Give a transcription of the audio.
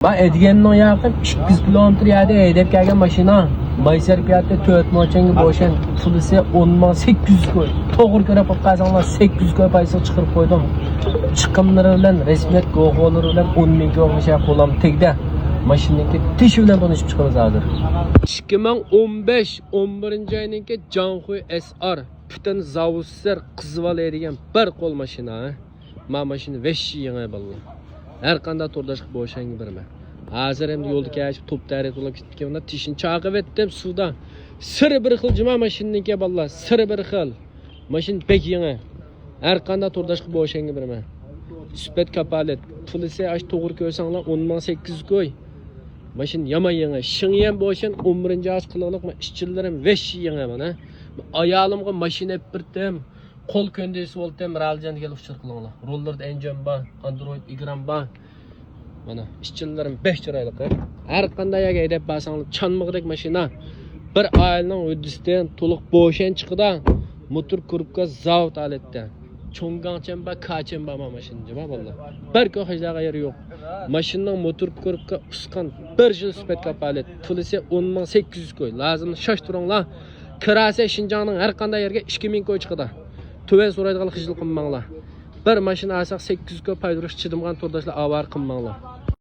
Ben Edgen'in yakın 200 kilometre yerde edip gelgen maşina. Mayser fiyatı 4 maçın boşan pulisi 10.800 koy. Toğur göre papkazanlar 800 koy paysa çıkırıp koydum. Çıkımları bilen resmiyet goğuları bilen 10.000 koy şey kolam tekde. Maşinaki tişi bilen konuşup çıkımız hazır. 2015 11. ayınki Canxuy SR bütün zavuslar qızval edigen bir kol maşina. Ma maşina veşi yenge balla. Her kanda turdaşık boşan birme. Hazır hem yolda keçip top tarih olab ketken onda tişin çaqıb etdim suda. Sırı bir xil cima maşinninki balla, sırı bir xil. Maşin pek yenge. Her kanda turdaşık boşan birme. Süpet kapalet. Polisi aç toğur koysanlar 10.800 koy. Maşin yama yenge. Şıngyen boşan 11. aç kılılık ma işçilerim veşi yenge bana. Ayalımga maşin hep birdim. Kol köndesi oltem raljan gelip çırkılığına. Rollerde engine ba, Android ikram ba. Mana işçilerim 5 liraylık. Her qanday yaga edep basanlık çanmıqdek maşina. Bir ayının ödüsten toluq boşan çıkıda. Motor kurupka zavut aletden. Çongançen ba kaçen ba maşinci ba valla. Bir köhajdaga yeri yok. Maşinning motor kurupka usqan bir jil süpet kapalet. Pulisi 10.800 koy. Lazım şaş turanglar. Kirase Şinjanning her qanday yerga 2000 koy çıkıda. Töven soraydigan xijil qilmanglar. Bir mashina alsak 800 koy paydurish chidimgan turdoshlar avar qilmanglar.